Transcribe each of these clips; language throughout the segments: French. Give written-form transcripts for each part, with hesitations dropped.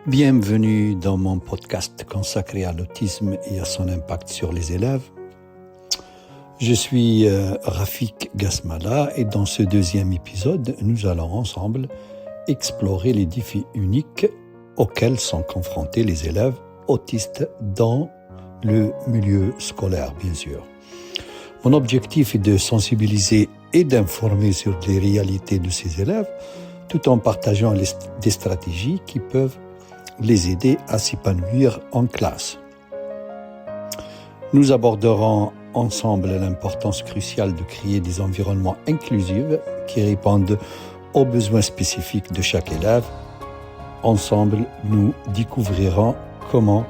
Bienvenue dans mon podcast consacré à l'autisme et à son impact sur les élèves. Je suis Rafik Gasmala et dans ce deuxième épisode, nous allons ensemble explorer les défis uniques auxquels sont confrontés les élèves autistes dans le milieu scolaire, bien sûr. Mon objectif est de sensibiliser et d'informer sur les réalités de ces élèves, tout en partageant des stratégies qui peuvent les aider à s'épanouir en classe. Nous aborderons ensemble l'importance cruciale de créer des environnements inclusifs qui répondent aux besoins spécifiques de chaque élève. Ensemble, nous découvrirons comment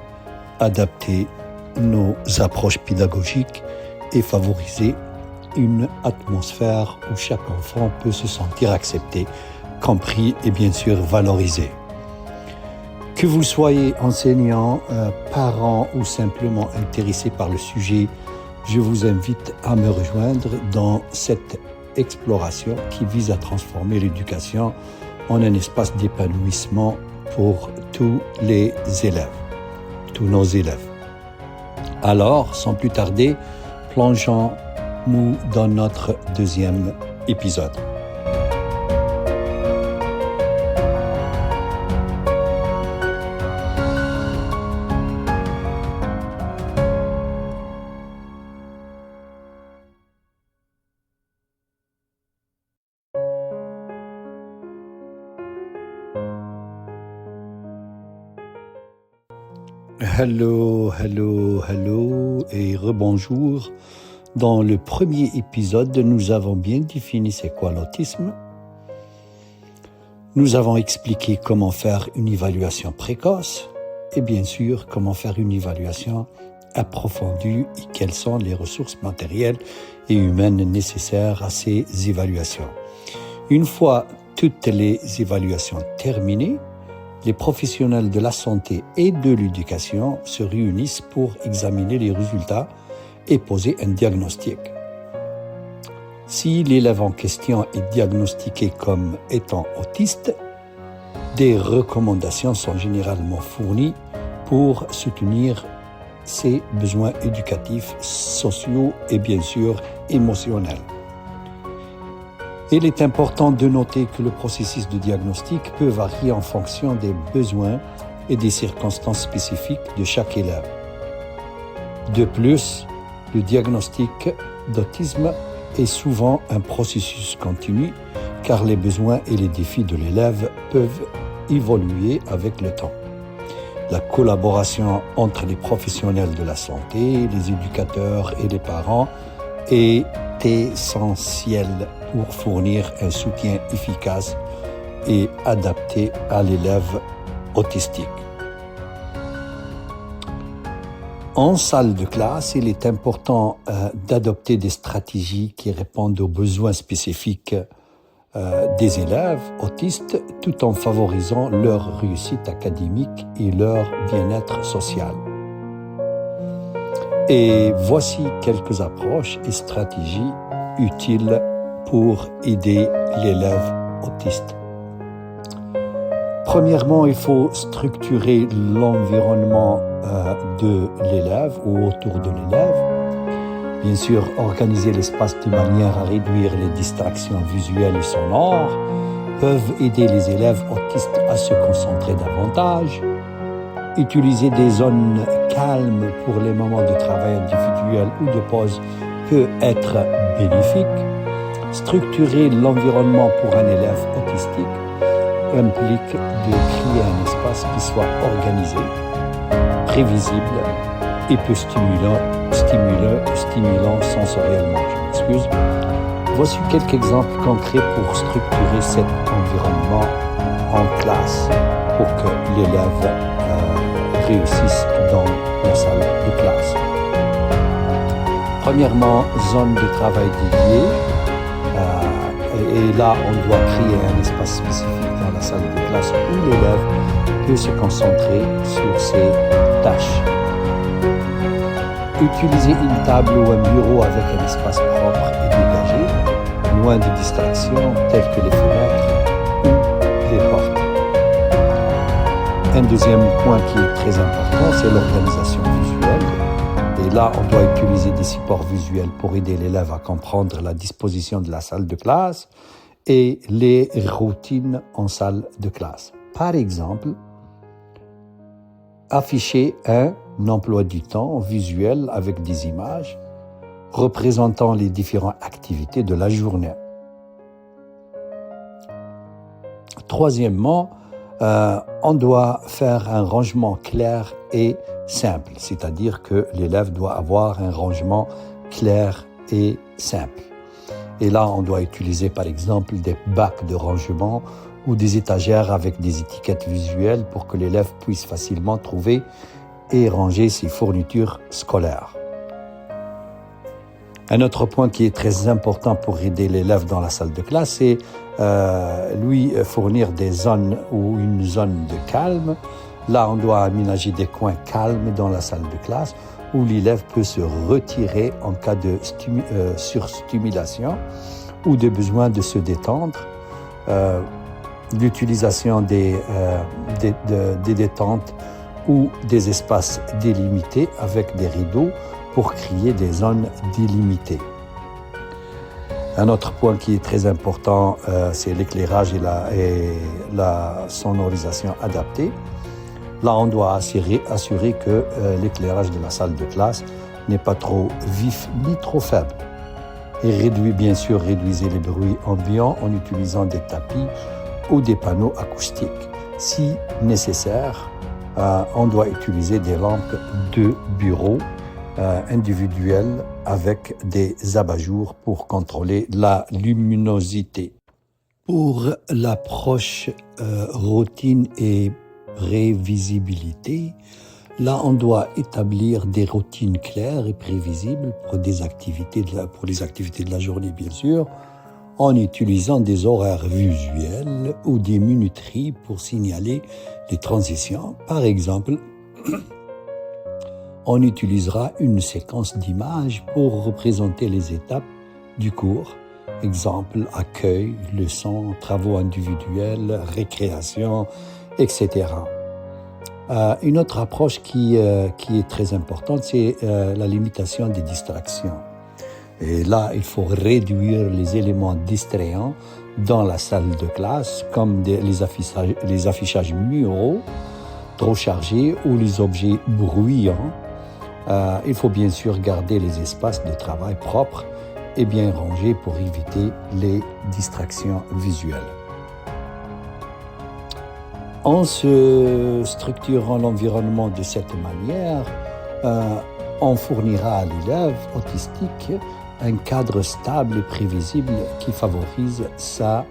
adapter nos approches pédagogiques et favoriser une atmosphère où chaque enfant peut se sentir accepté, compris et bien sûr valorisé. Que vous soyez enseignant, parent ou simplement intéressé par le sujet, je vous invite à me rejoindre dans cette exploration qui vise à transformer l'éducation en un espace d'épanouissement pour tous les élèves, tous nos élèves. Alors, sans plus tarder, plongeons-nous dans notre deuxième épisode. Hello et rebonjour. Dans le premier épisode, nous avons bien défini c'est quoi l'autisme. Nous avons expliqué comment faire une évaluation précoce et bien sûr comment faire une évaluation approfondie et quelles sont les ressources matérielles et humaines nécessaires à ces évaluations. Une fois toutes les évaluations terminées, les professionnels de la santé et de l'éducation se réunissent pour examiner les résultats et poser un diagnostic. Si l'élève en question est diagnostiqué comme étant autiste, des recommandations sont généralement fournies pour soutenir ses besoins éducatifs, sociaux et bien sûr émotionnels. Il est important de noter que le processus de diagnostic peut varier en fonction des besoins et des circonstances spécifiques de chaque élève. De plus, le diagnostic d'autisme est souvent un processus continu car les besoins et les défis de l'élève peuvent évoluer avec le temps. La collaboration entre les professionnels de la santé, les éducateurs et les parents est essentielle pour fournir un soutien efficace et adapté à l'élève autistique. En salle de classe, il est important d'adopter des stratégies qui répondent aux besoins spécifiques des élèves autistes tout en favorisant leur réussite académique et leur bien-être social. Et voici quelques approches et stratégies utiles pour aider l'élève autiste. Premièrement, il faut structurer l'environnement de l'élève ou autour de l'élève. Bien sûr, organiser l'espace de manière à réduire les distractions visuelles et sonores peuvent aider les élèves autistes à se concentrer davantage. Utiliser des zones calmes pour les moments de travail individuel ou de pause peut être bénéfique. Structurer l'environnement pour un élève autistique implique de créer un espace qui soit organisé, prévisible et peu stimulant sensoriellement. Je m'excuse. Voici quelques exemples concrets pour structurer cet environnement en classe pour que l'élève réussissent dans la salle de classe. Premièrement, zone de travail dédiée. Et là, on doit créer un espace spécifique dans la salle de classe où l'élève peut se concentrer sur ses tâches. Utiliser une table ou un bureau avec un espace propre et dégagé, loin de distractions telles que les fenêtres ou les portes. Un deuxième point qui est très important, c'est l'organisation visuelle. Et là, on doit utiliser des supports visuels pour aider l'élève à comprendre la disposition de la salle de classe et les routines en salle de classe. Par exemple, afficher un emploi du temps visuel avec des images représentant les différentes activités de la journée. Troisièmement, on doit faire un rangement clair et simple, c'est-à-dire que l'élève doit avoir un rangement clair et simple. Et là, on doit utiliser par exemple des bacs de rangement ou des étagères avec des étiquettes visuelles pour que l'élève puisse facilement trouver et ranger ses fournitures scolaires. Un autre point qui est très important pour aider l'élève dans la salle de classe, c'est lui fournir des zones ou une zone de calme. Là, on doit aménager des coins calmes dans la salle de classe où l'élève peut se retirer en cas de surstimulation ou de besoin de se détendre. L'utilisation des détentes ou des espaces délimités avec des rideaux pour créer des zones délimitées. Un autre point qui est très important, c'est l'éclairage et la sonorisation adaptée. Là, on doit assurer que l'éclairage de la salle de classe n'est pas trop vif ni trop faible. Et réduisez les bruits ambiants en utilisant des tapis ou des panneaux acoustiques. Si nécessaire, on doit utiliser des lampes de bureau individuelles avec des abat-jours pour contrôler la luminosité. Pour l'approche routine et prévisibilité, là on doit établir des routines claires et prévisibles pour les activités de la journée bien sûr, en utilisant des horaires visuels ou des minuteries pour signaler les transitions. Par exemple, on utilisera une séquence d'images pour représenter les étapes du cours. Exemple, accueil, leçons, travaux individuels, récréation, etc. Une autre approche qui est très importante, c'est la limitation des distractions. Et là, il faut réduire les éléments distrayants dans la salle de classe, comme les affichages muraux trop chargés ou les objets bruyants. Il faut bien sûr garder les espaces de travail propres et bien rangés pour éviter les distractions visuelles. En se structurant l'environnement de cette manière, on fournira à l'élève autistique un cadre stable et prévisible qui favorise sa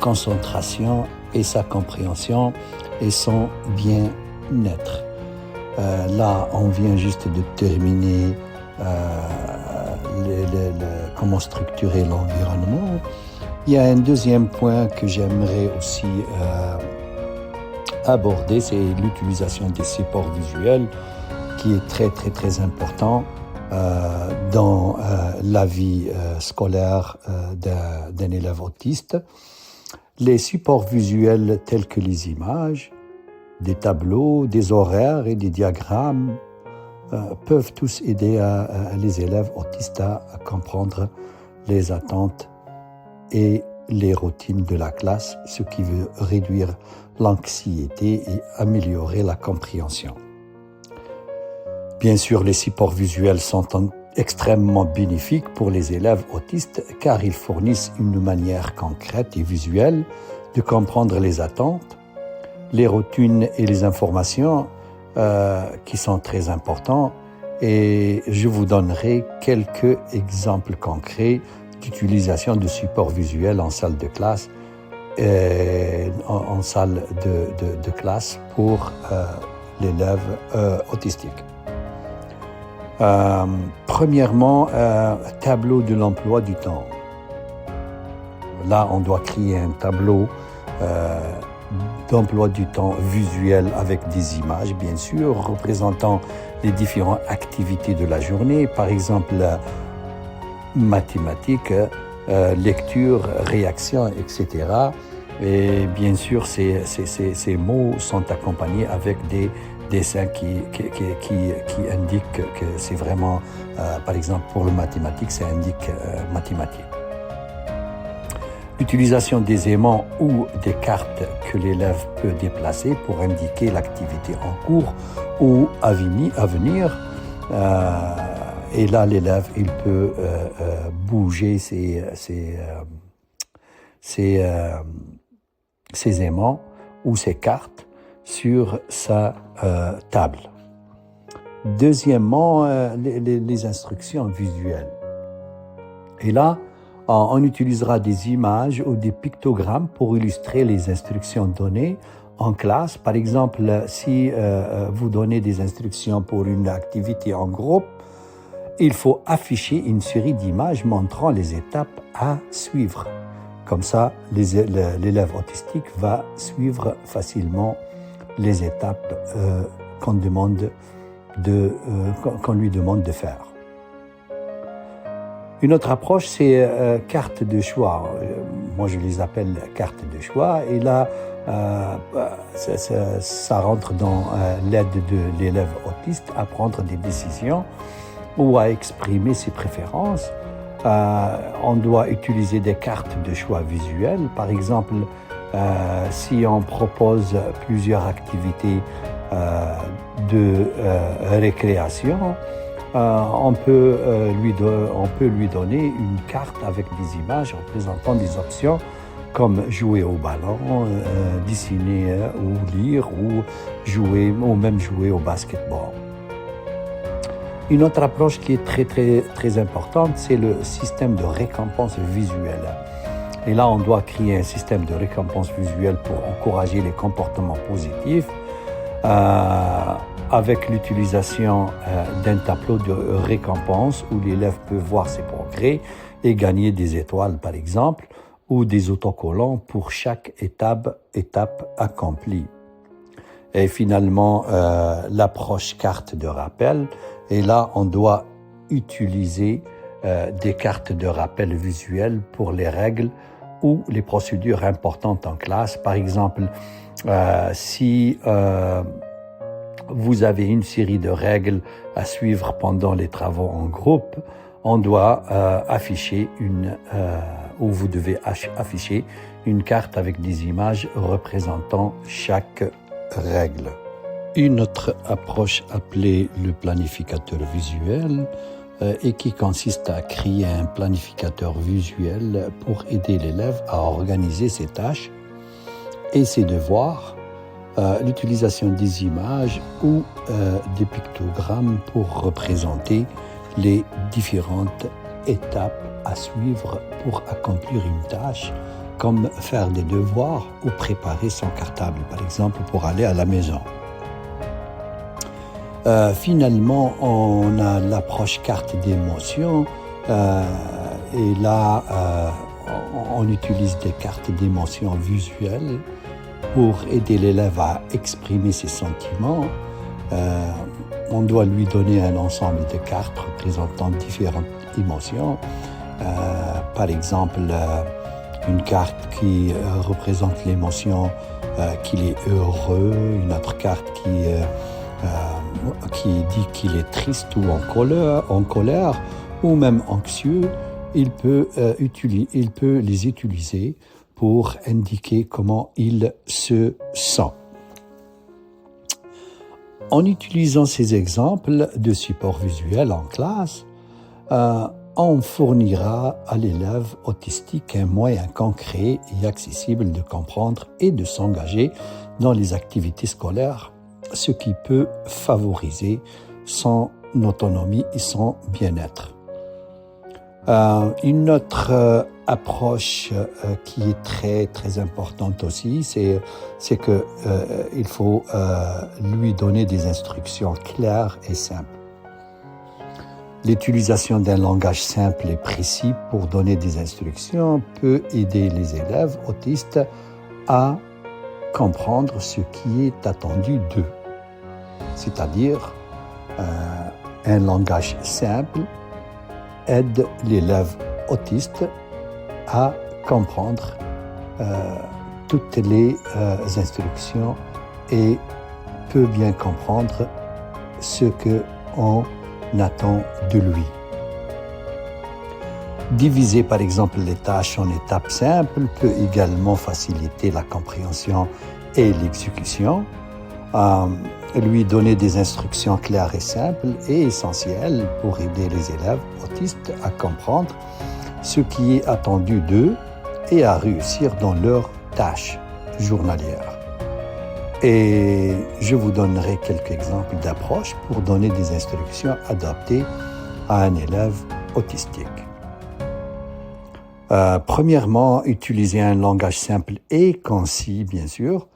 concentration et sa compréhension et son bien-être. Là, on vient juste de terminer comment structurer l'environnement. Il y a un deuxième point que j'aimerais aussi aborder, c'est l'utilisation des supports visuels qui est très très très important dans la vie scolaire d'un élève autiste. Les supports visuels tels que les images, des tableaux, des horaires et des diagrammes peuvent tous aider les élèves autistes à comprendre les attentes et les routines de la classe, ce qui veut réduire l'anxiété et améliorer la compréhension. Bien sûr, les supports visuels sont extrêmement bénéfiques pour les élèves autistes car ils fournissent une manière concrète et visuelle de comprendre les attentes, les routines et les informations qui sont très importants. Et je vous donnerai quelques exemples concrets d'utilisation de supports visuels en salle de classe, en salle de classe pour l'élève autistique. Premièrement, tableau de l'emploi du temps. Là, on doit créer un tableau d'emploi du temps visuel avec des images, bien sûr, représentant les différentes activités de la journée, par exemple mathématiques, lecture, réaction, etc. Et bien sûr, ces mots sont accompagnés avec des dessins qui indiquent que c'est vraiment, par exemple, pour le mathématique, ça indique mathématiques. L'utilisation des aimants ou des cartes que l'élève peut déplacer pour indiquer l'activité en cours ou à venir. Et là, l'élève, il peut bouger ses aimants ou ses cartes sur sa table. Deuxièmement, les instructions visuelles. Et là, on utilisera des images ou des pictogrammes pour illustrer les instructions données en classe. Par exemple, si vous donnez des instructions pour une activité en groupe, il faut afficher une série d'images montrant les étapes à suivre. Comme ça, l'élève autistique va suivre facilement les étapes qu'on lui demande de faire. Une autre approche, c'est carte de choix. Moi, je les appelle cartes de choix. Et là, ça rentre dans l'aide de l'élève autiste à prendre des décisions ou à exprimer ses préférences. On doit utiliser des cartes de choix visuelles. Par exemple, si on propose plusieurs activités de récréation, on peut lui donner une carte avec des images représentant des options comme jouer au ballon, dessiner ou lire ou même jouer au basketball. Une autre approche qui est très importante, c'est le système de récompense visuelle. Et là, on doit créer un système de récompense visuelle pour encourager les comportements positifs avec l'utilisation d'un tableau de récompense où l'élève peut voir ses progrès et gagner des étoiles, par exemple, ou des autocollants pour chaque étape accomplie. Et finalement, l'approche carte de rappel. Et là, on doit utiliser des cartes de rappel visuelles pour les règles ou les procédures importantes en classe. Par exemple, si vous avez une série de règles à suivre pendant les travaux en groupe, on doit vous devez afficher une carte avec des images représentant chaque règle. Une autre approche appelée le planificateur visuel et qui consiste à créer un planificateur visuel pour aider l'élève à organiser ses tâches et ses devoirs, l'utilisation des images ou des pictogrammes pour représenter les différentes étapes à suivre pour accomplir une tâche, comme faire des devoirs ou préparer son cartable, par exemple, pour aller à la maison. Finalement, on a l'approche carte d'émotion et là, on utilise des cartes d'émotion visuelles pour aider l'élève à exprimer ses sentiments. On doit lui donner un ensemble de cartes représentant différentes émotions. Par exemple, une carte qui représente l'émotion qu'il est heureux, une autre carte qui dit qu'il est triste ou en colère ou même anxieux. Il peut les utiliser pour indiquer comment il se sent. En utilisant ces exemples de support visuel en classe, on fournira à l'élève autistique un moyen concret et accessible de comprendre et de s'engager dans les activités scolaires, ce qui peut favoriser son autonomie et son bien-être. Une autre approche qui est très importante aussi, c'est que il faut lui donner des instructions claires et simples. L'utilisation d'un langage simple et précis pour donner des instructions peut aider les élèves autistes à comprendre ce qui est attendu d'eux. C'est-à-dire, un langage simple aide l'élève autiste à comprendre toutes les instructions et peut bien comprendre ce qu'on attend de lui. Diviser par exemple les tâches en étapes simples peut également faciliter la compréhension et l'exécution. Lui donner des instructions claires et simples est essentiel pour aider les élèves autistes à comprendre ce qui est attendu d'eux et à réussir dans leurs tâches journalières. Et je vous donnerai quelques exemples d'approches pour donner des instructions adaptées à un élève autistique. Premièrement, utiliser un langage simple et concis, bien sûr.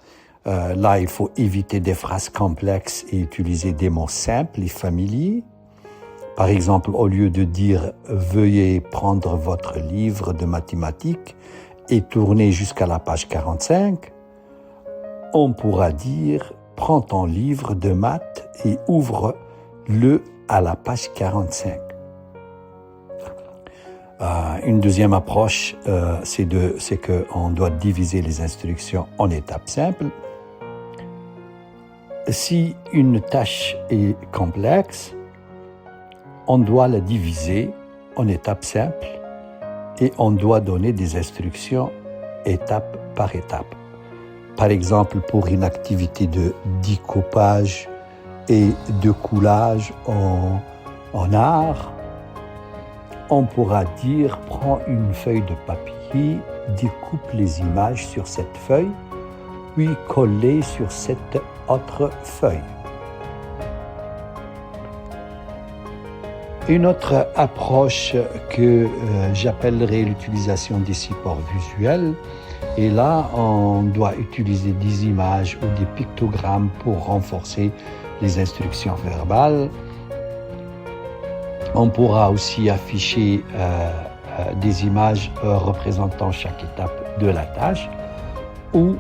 Là, il faut éviter des phrases complexes et utiliser des mots simples et familiers. Par exemple, au lieu de dire « Veuillez prendre votre livre de mathématiques et tourner jusqu'à la page 45 », on pourra dire « Prends ton livre de maths et ouvre-le à la page 45 ». Une deuxième approche, c'est qu'on doit diviser les instructions en étapes simples. Si une tâche est complexe, on doit la diviser en étapes simples et on doit donner des instructions étape par étape. Par exemple, pour une activité de découpage et de coulage en art, on pourra dire « Prends une feuille de papier, découpe les images sur cette feuille, puis colle-les sur cette autre feuille. » Une autre approche que j'appellerais l'utilisation des supports visuels, et là, on doit utiliser des images ou des pictogrammes pour renforcer les instructions verbales. On pourra aussi afficher des images représentant chaque étape de la tâche, ou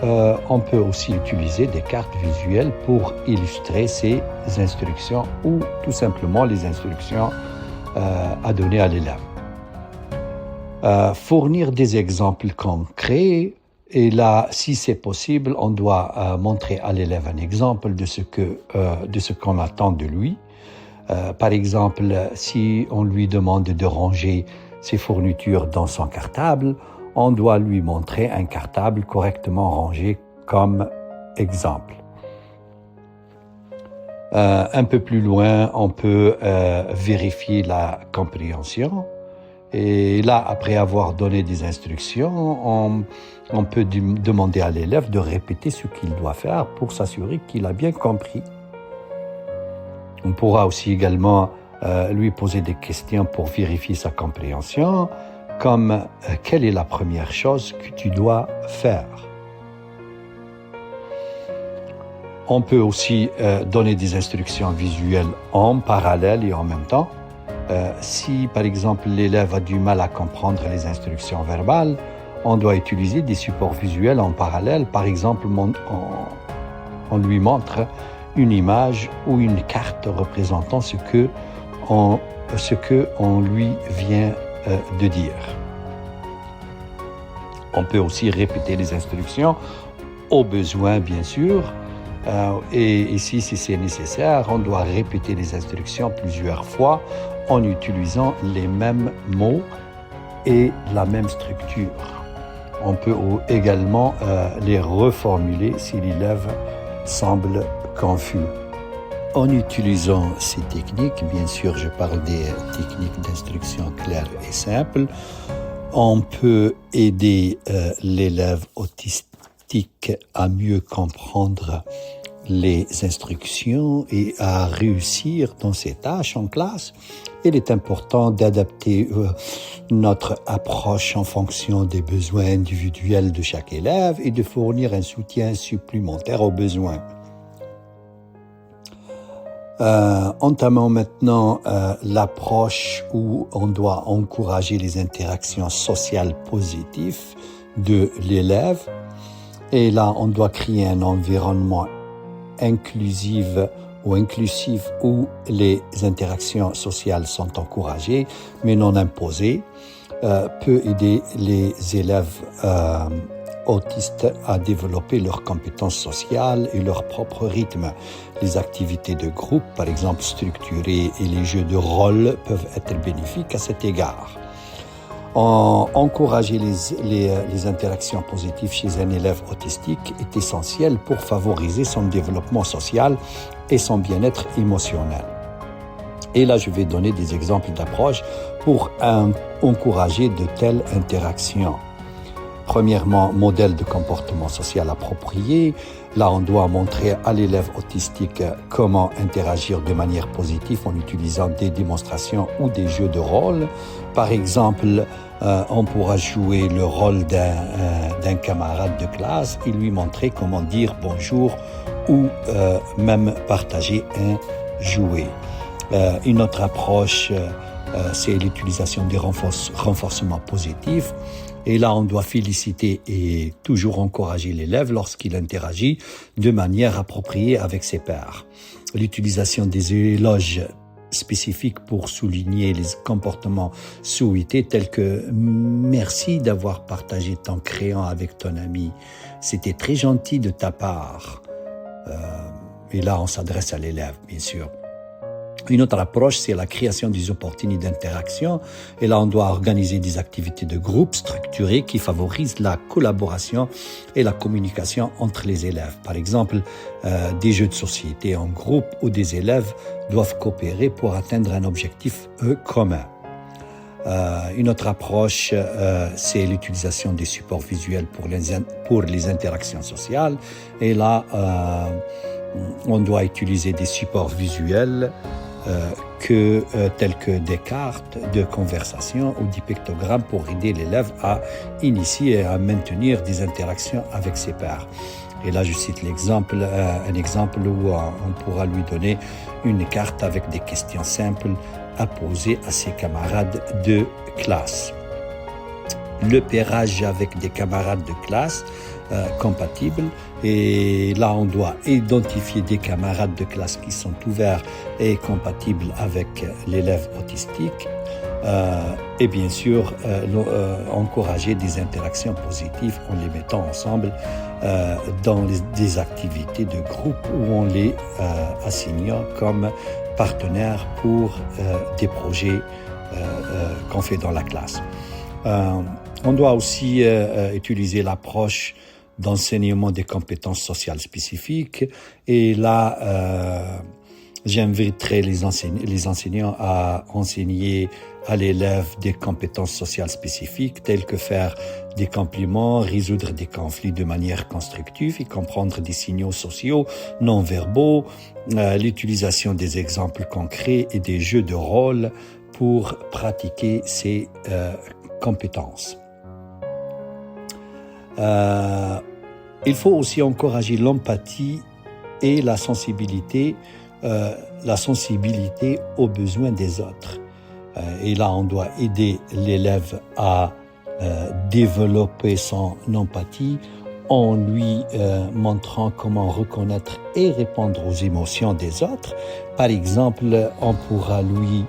on peut aussi utiliser des cartes visuelles pour illustrer ces instructions ou tout simplement les instructions à donner à l'élève. Fournir des exemples concrets, et là, si c'est possible, on doit montrer à l'élève un exemple de ce qu'on attend de lui. Par exemple, si on lui demande de ranger ses fournitures dans son cartable, on doit lui montrer un cartable correctement rangé comme exemple. Un peu plus loin, on peut vérifier la compréhension. Et là, après avoir donné des instructions, on peut demander à l'élève de répéter ce qu'il doit faire pour s'assurer qu'il a bien compris. On pourra aussi également lui poser des questions pour vérifier sa compréhension, comme quelle est la première chose que tu dois faire. On peut aussi donner des instructions visuelles en parallèle et en même temps. Si, par exemple, l'élève a du mal à comprendre les instructions verbales, on doit utiliser des supports visuels en parallèle. Par exemple, on lui montre une image ou une carte représentant ce que on lui vient de dire. On peut aussi répéter les instructions au besoin, bien sûr. Et ici, si c'est nécessaire, on doit répéter les instructions plusieurs fois en utilisant les mêmes mots et la même structure. On peut également les reformuler si l'élève semble confus. En utilisant ces techniques, bien sûr, je parle des techniques d'instruction claires et simples, on peut aider l'élève autistique à mieux comprendre les instructions et à réussir dans ses tâches en classe. Il est important d'adapter notre approche en fonction des besoins individuels de chaque élève et de fournir un soutien supplémentaire aux besoins. Entamons maintenant l'approche où on doit encourager les interactions sociales positives de l'élève. Et là, on doit créer un environnement inclusif où les interactions sociales sont encouragées, mais non imposées, peut aider les élèves autistes à développer leurs compétences sociales et leur propre rythme. Les activités de groupe, par exemple structurées, et les jeux de rôle peuvent être bénéfiques à cet égard. Encourager les interactions positives chez un élève autistique est essentiel pour favoriser son développement social et son bien-être émotionnel. Et là, je vais donner des exemples d'approches pour encourager de telles interactions. Premièrement, modèle de comportement social approprié. Là, on doit montrer à l'élève autistique comment interagir de manière positive en utilisant des démonstrations ou des jeux de rôle. Par exemple, on pourra jouer le rôle d'un camarade de classe et lui montrer comment dire bonjour ou même partager un jouet. Une autre approche, c'est l'utilisation des renforcements positifs. Et là, on doit féliciter et toujours encourager l'élève lorsqu'il interagit de manière appropriée avec ses pairs. L'utilisation des éloges spécifiques pour souligner les comportements souhaités tels que « Merci d'avoir partagé ton crayon avec ton ami. C'était très gentil de ta part. » Et là, on s'adresse à l'élève, bien sûr. Une autre approche, c'est la création des opportunités d'interaction. Et là, on doit organiser des activités de groupe structurées qui favorisent la collaboration et la communication entre les élèves. Par exemple, des jeux de société en groupe où des élèves doivent coopérer pour atteindre un objectif commun. Une autre approche, c'est l'utilisation des supports visuels pour les interactions sociales. Et là, on doit utiliser des supports visuels tels que des cartes de conversation ou des pictogrammes pour aider l'élève à initier et à maintenir des interactions avec ses pairs. Et là, je cite un exemple où on pourra lui donner une carte avec des questions simples à poser à ses camarades de classe. Le pairage avec des camarades de classe compatibles. Et là, on doit identifier des camarades de classe qui sont ouverts et compatibles avec l'élève autistique. Et bien sûr, encourager des interactions positives en les mettant ensemble dans des activités de groupe ou en les assignant comme partenaires pour des projets qu'on fait dans la classe. On doit aussi utiliser l'approche d'enseignement des compétences sociales spécifiques. Et là, j'inviterai les enseignants à enseigner à l'élève des compétences sociales spécifiques telles que faire des compliments, résoudre des conflits de manière constructive et comprendre des signaux sociaux non verbaux, l'utilisation des exemples concrets et des jeux de rôle pour pratiquer ces compétences. Il faut aussi encourager l'empathie et la sensibilité aux besoins des autres. Et là, on doit aider l'élève à développer son empathie en lui montrant comment reconnaître et répondre aux émotions des autres. Par exemple, on pourra lui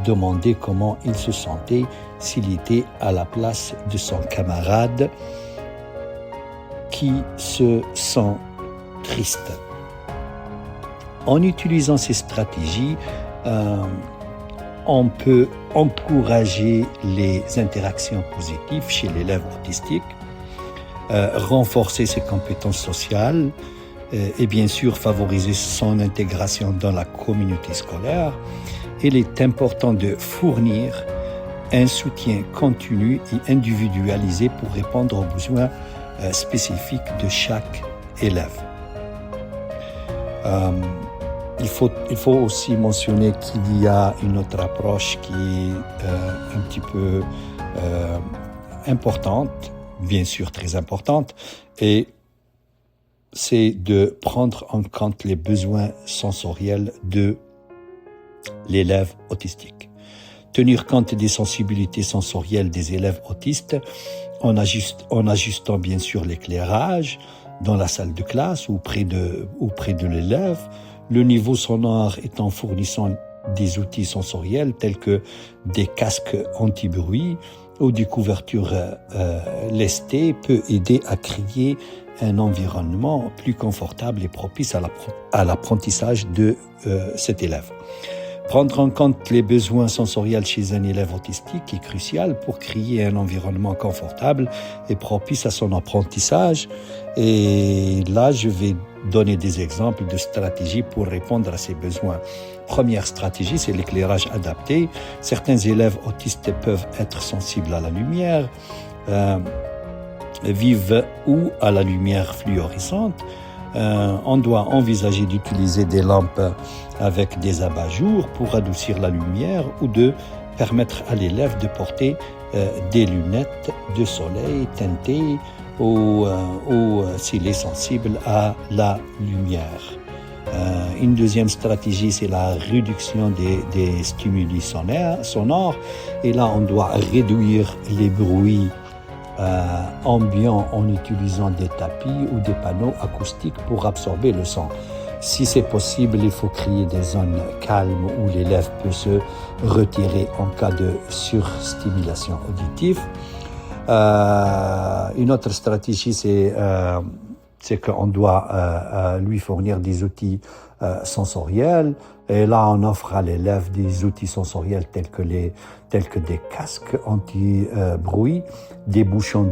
demander comment il se sentait s'il était à la place de son camarade qui se sent triste. En utilisant ces stratégies, on peut encourager les interactions positives chez l'élève autistique, renforcer ses compétences sociales et bien sûr favoriser son intégration dans la communauté scolaire. Il est important de fournir un soutien continu et individualisé pour répondre aux besoins spécifiques de chaque élève. Il faut aussi mentionner qu'il y a une autre approche qui est un petit peu importante, bien sûr très importante, et c'est de prendre en compte les besoins sensoriels de l'élève autistique. Tenir compte des sensibilités sensorielles des élèves autistes en ajustant bien sûr l'éclairage dans la salle de classe ou près de l'élève, le niveau sonore est en fournissant des outils sensoriels tels que des casques anti-bruit ou des couvertures lestées peut aider à créer un environnement plus confortable et propice à l'apprentissage de cet élève. Prendre en compte les besoins sensoriels chez un élève autistique est crucial pour créer un environnement confortable et propice à son apprentissage. Et là, je vais donner des exemples de stratégies pour répondre à ces besoins. Première stratégie, c'est l'éclairage adapté. Certains élèves autistes peuvent être sensibles à la lumière vive ou à la lumière fluorescente. On doit envisager d'utiliser des lampes avec des abat-jours pour adoucir la lumière ou de permettre à l'élève de porter des lunettes de soleil teintées ou s'il est sensible à la lumière. Une deuxième stratégie, c'est la réduction des stimuli sonores. Et là, on doit réduire les bruits ambiants en utilisant des tapis ou des panneaux acoustiques pour absorber le son. Si c'est possible, il faut créer des zones calmes où l'élève peut se retirer en cas de surstimulation auditive. Une autre stratégie, c'est qu'on doit lui fournir des outils sensoriels. Et là, on offre à l'élève des outils sensoriels tels que des casques anti-bruit, des bouchons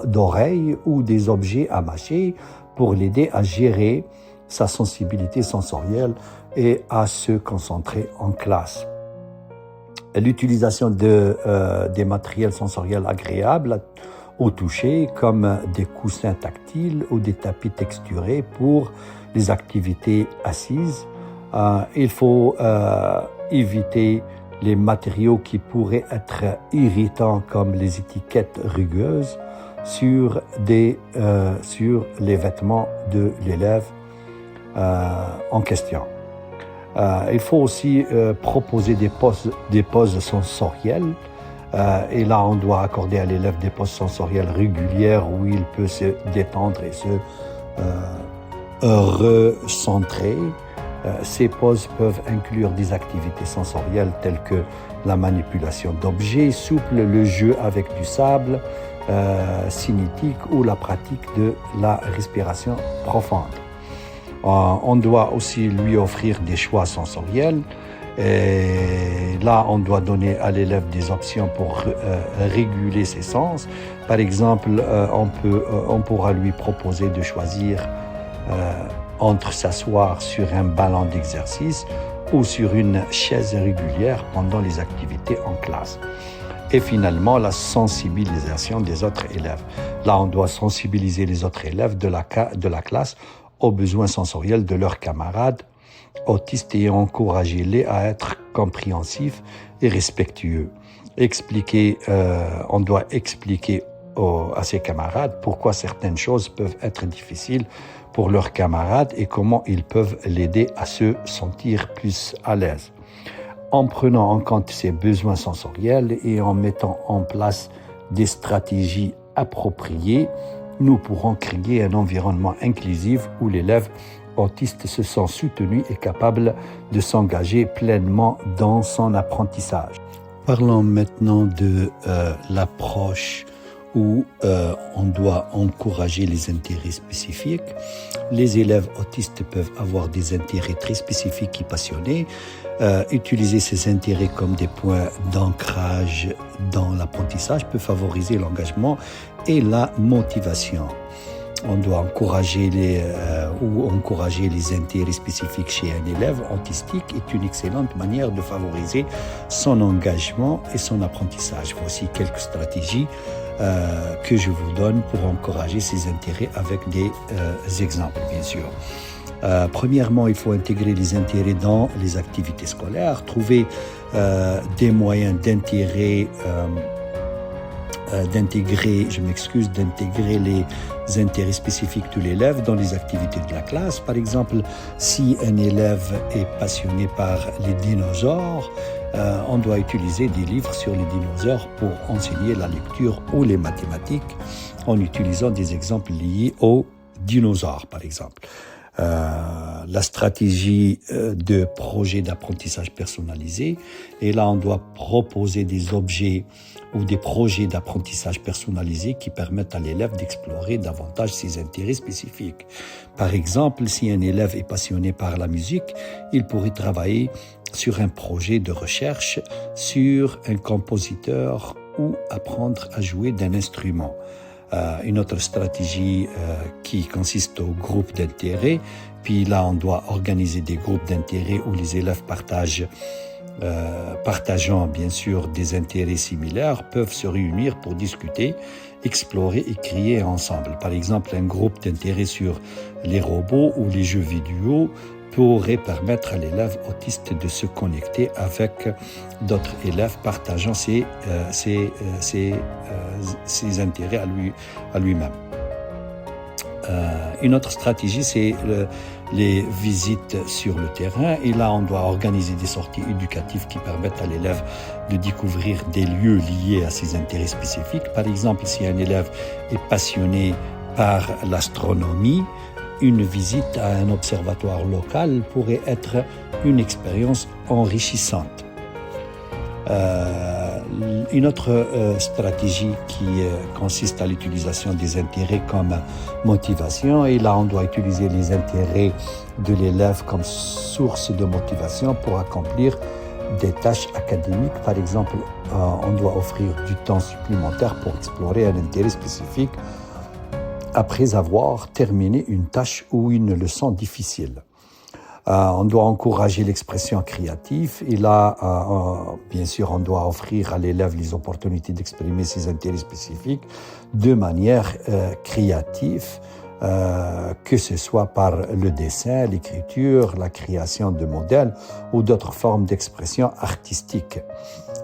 d'oreilles ou des objets à mâcher pour l'aider à gérer sa sensibilité sensorielle et à se concentrer en classe. L'utilisation des matériels sensoriels agréables au toucher, comme des coussins tactiles ou des tapis texturés pour les activités assises. Il faut éviter les matériaux qui pourraient être irritants, comme les étiquettes rugueuses sur les vêtements de l'élève en question. Il faut aussi proposer des pauses sensorielles. Et là, on doit accorder à l'élève des pauses sensorielles régulières où il peut se détendre et se recentrer. Ces pauses peuvent inclure des activités sensorielles telles que la manipulation d'objets souples, le jeu avec du sable cinétique ou la pratique de la respiration profonde. On doit aussi lui offrir des choix sensoriels. Et là, on doit donner à l'élève des options pour réguler ses sens. Par exemple, on pourra lui proposer de choisir entre s'asseoir sur un ballon d'exercice ou sur une chaise régulière pendant les activités en classe. Et finalement, la sensibilisation des autres élèves. Là, on doit sensibiliser les autres élèves de la classe aux besoins sensoriels de leurs camarades autistes et encourager-les à être compréhensifs et respectueux. On doit expliquer à ses camarades pourquoi certaines choses peuvent être difficiles pour leurs camarades et comment ils peuvent l'aider à se sentir plus à l'aise. En prenant en compte ses besoins sensoriels et en mettant en place des stratégies appropriées, nous pourrons créer un environnement inclusif où l'élève autiste se sent soutenu et capable de s'engager pleinement dans son apprentissage. Parlons maintenant de l'approche où on doit encourager les intérêts spécifiques. Les élèves autistes peuvent avoir des intérêts très spécifiques et passionnés. Utiliser ces intérêts comme des points d'ancrage dans l'apprentissage peut favoriser l'engagement et la motivation. On doit encourager les intérêts spécifiques chez un élève autistique est une excellente manière de favoriser son engagement et son apprentissage. Voici quelques stratégies que je vous donne pour encourager ces intérêts avec des exemples, bien sûr. Premièrement, il faut intégrer les intérêts dans les activités scolaires, trouver des moyens d'intégrer les intérêts spécifiques de l'élève dans les activités de la classe. Par exemple, si un élève est passionné par les dinosaures, on doit utiliser des livres sur les dinosaures pour enseigner la lecture ou les mathématiques en utilisant des exemples liés aux dinosaures, par exemple. la stratégie de projet d'apprentissage personnalisé. Et là, on doit proposer des objets ou des projets d'apprentissage personnalisé qui permettent à l'élève d'explorer davantage ses intérêts spécifiques. Par exemple, si un élève est passionné par la musique, il pourrait travailler sur un projet de recherche sur un compositeur ou apprendre à jouer d'un instrument. Une autre stratégie qui consiste au groupe d'intérêt. Puis là, on doit organiser des groupes d'intérêt où les élèves partageant bien sûr des intérêts similaires peuvent se réunir pour discuter, explorer et créer ensemble. Par exemple, un groupe d'intérêt sur les robots ou les jeux vidéo pourrait permettre à l'élève autiste de se connecter avec d'autres élèves partageant ses intérêts à lui-même. Une autre stratégie, c'est les visites sur le terrain. Et là, on doit organiser des sorties éducatives qui permettent à l'élève de découvrir des lieux liés à ses intérêts spécifiques. Par exemple, si un élève est passionné par l'astronomie, une visite à un observatoire local pourrait être une expérience enrichissante. Une autre stratégie qui consiste à l'utilisation des intérêts comme motivation. Et là, on doit utiliser les intérêts de l'élève comme source de motivation pour accomplir des tâches académiques. Par exemple, on doit offrir du temps supplémentaire pour explorer un intérêt spécifique après avoir terminé une tâche ou une leçon difficile. On doit encourager l'expression créative et là, bien sûr, on doit offrir à l'élève les opportunités d'exprimer ses intérêts spécifiques de manière créative, que ce soit par le dessin, l'écriture, la création de modèles ou d'autres formes d'expression artistique.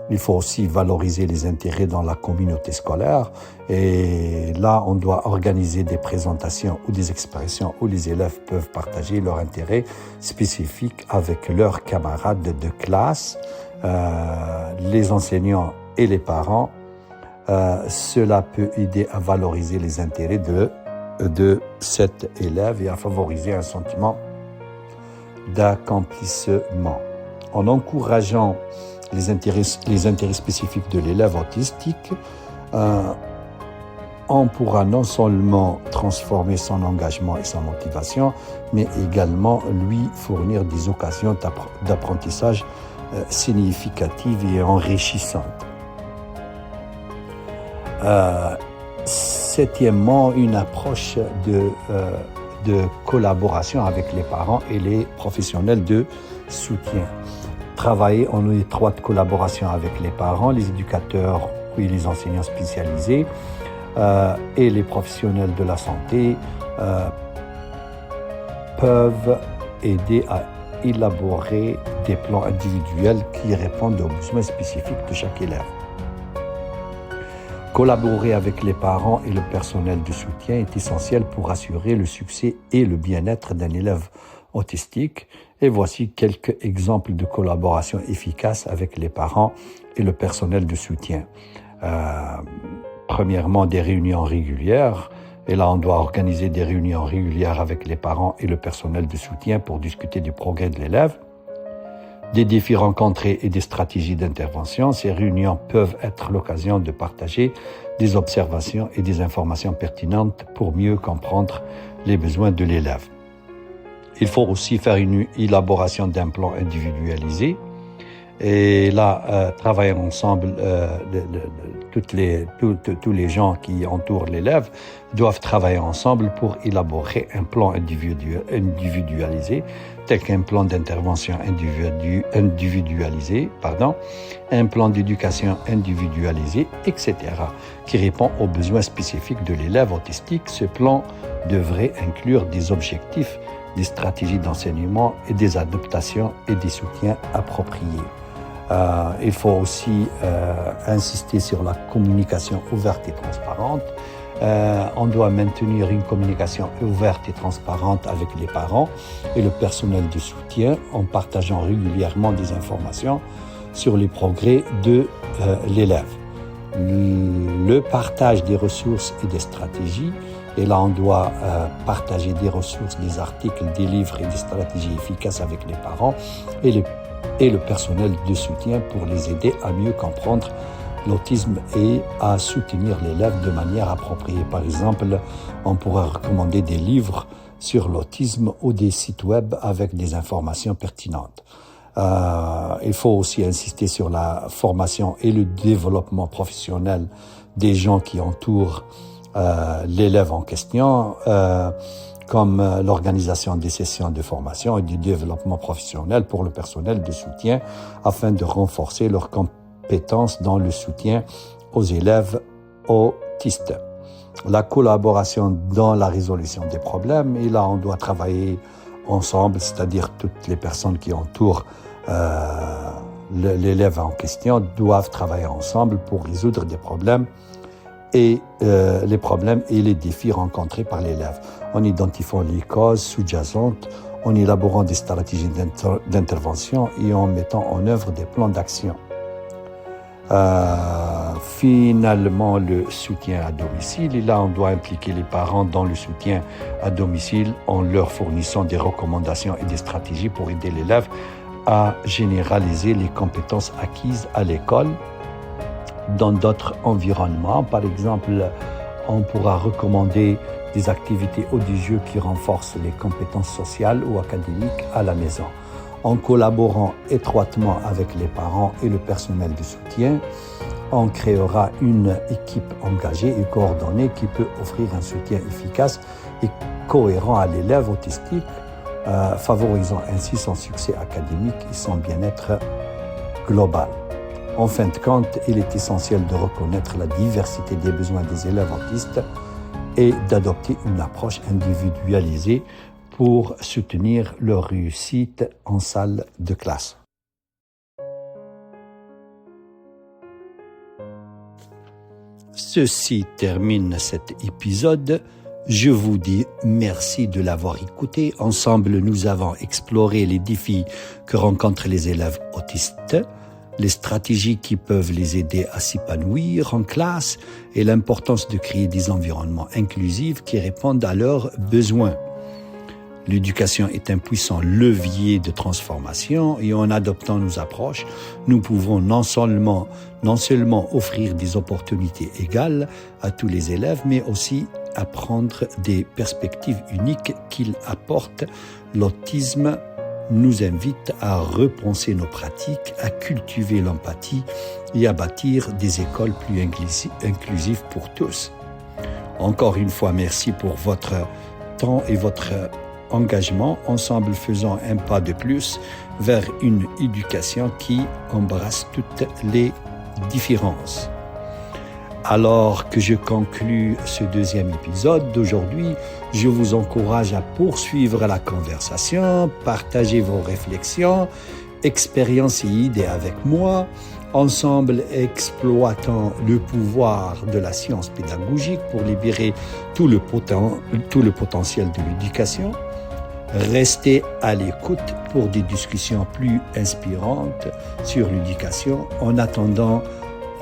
Il faut aussi valoriser les intérêts dans la communauté scolaire et là, on doit organiser des présentations ou des expressions où les élèves peuvent partager leurs intérêts spécifiques avec leurs camarades de classe, les enseignants et les parents. Cela peut aider à valoriser les intérêts de cet élève et à favoriser un sentiment d'accomplissement. En encourageant les intérêts spécifiques de l'élève autistique, on pourra non seulement transformer son engagement et sa motivation, mais également lui fournir des occasions d'apprentissage significatives et enrichissantes. Septièmement, une approche de collaboration avec les parents et les professionnels de soutien. Travailler en étroite collaboration avec les parents, les éducateurs et les enseignants spécialisés et les professionnels de la santé peuvent aider à élaborer des plans individuels qui répondent aux besoins spécifiques de chaque élève. Collaborer avec les parents et le personnel de soutien est essentiel pour assurer le succès et le bien-être d'un élève autistique. Et voici quelques exemples de collaboration efficace avec les parents et le personnel de soutien. Premièrement, des réunions régulières. Et là, on doit organiser des réunions régulières avec les parents et le personnel de soutien pour discuter du progrès de l'élève. Des défis rencontrés et des stratégies d'intervention. Ces réunions peuvent être l'occasion de partager des observations et des informations pertinentes pour mieux comprendre les besoins de l'élève. Il faut aussi faire une élaboration d'un plan individualisé. Et là, travailler ensemble, tous les gens qui entourent l'élève doivent travailler ensemble pour élaborer un plan individualisé, tel qu'un plan d'intervention individualisé, un plan d'éducation individualisé, etc., qui répond aux besoins spécifiques de l'élève autistique. Ce plan devrait inclure des objectifs, des stratégies d'enseignement et des adaptations et des soutiens appropriés. Il faut aussi insister sur la communication ouverte et transparente. On doit maintenir une communication ouverte et transparente avec les parents et le personnel de soutien en partageant régulièrement des informations sur les progrès de l'élève. Le partage des ressources et des stratégies Et là, on doit partager des ressources, des articles, des livres et des stratégies efficaces avec les parents et le personnel de soutien pour les aider à mieux comprendre l'autisme et à soutenir l'élève de manière appropriée. Par exemple, on pourrait recommander des livres sur l'autisme ou des sites web avec des informations pertinentes. Il faut aussi insister sur la formation et le développement professionnel des gens qui entourent l'élève en question, comme l'organisation des sessions de formation et du développement professionnel pour le personnel de soutien afin de renforcer leurs compétences dans le soutien aux élèves autistes. La collaboration dans la résolution des problèmes, et là on doit travailler ensemble, c'est-à-dire toutes les personnes qui entourent l'élève en question doivent travailler ensemble pour résoudre des problèmes et les problèmes et les défis rencontrés par l'élève, en identifiant les causes sous-jacentes, en élaborant des stratégies d'intervention et en mettant en œuvre des plans d'action. Finalement, le soutien à domicile. Et là, on doit impliquer les parents dans le soutien à domicile en leur fournissant des recommandations et des stratégies pour aider l'élève à généraliser les compétences acquises à l'école dans d'autres environnements. Par exemple, on pourra recommander des activités audiovisuelles qui renforcent les compétences sociales ou académiques à la maison. En collaborant étroitement avec les parents et le personnel de soutien, on créera une équipe engagée et coordonnée qui peut offrir un soutien efficace et cohérent à l'élève autistique, favorisant ainsi son succès académique et son bien-être global. En fin de compte, il est essentiel de reconnaître la diversité des besoins des élèves autistes et d'adopter une approche individualisée pour soutenir leur réussite en salle de classe. Ceci termine cet épisode. Je vous dis merci de l'avoir écouté. Ensemble, nous avons exploré les défis que rencontrent les élèves autistes, les stratégies qui peuvent les aider à s'épanouir en classe et l'importance de créer des environnements inclusifs qui répondent à leurs besoins. L'éducation est un puissant levier de transformation et en adoptant nos approches, nous pouvons non seulement offrir des opportunités égales à tous les élèves, mais aussi apprendre des perspectives uniques qu'il apporte. L'autisme nous invite à repenser nos pratiques, à cultiver l'empathie et à bâtir des écoles plus inclusives pour tous. Encore une fois, merci pour votre temps et votre engagement. Ensemble, faisons un pas de plus vers une éducation qui embrasse toutes les différences. Alors que je conclue ce deuxième épisode d'aujourd'hui, je vous encourage à poursuivre la conversation, partager vos réflexions, expériences et idées avec moi. Ensemble, exploitons le pouvoir de la science pédagogique pour libérer tout le potentiel de l'éducation. Restez à l'écoute pour des discussions plus inspirantes sur l'éducation. En attendant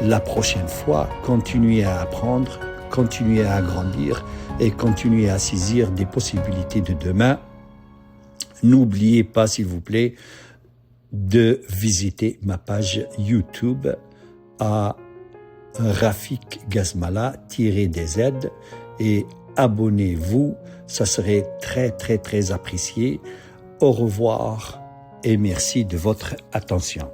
la prochaine fois, continuez à apprendre, continuez à grandir et continuez à saisir des possibilités de demain. N'oubliez pas, s'il vous plaît, de visiter ma page YouTube à Rafik Gazmala-DZ et abonnez-vous, ça serait très très très apprécié. Au revoir et merci de votre attention.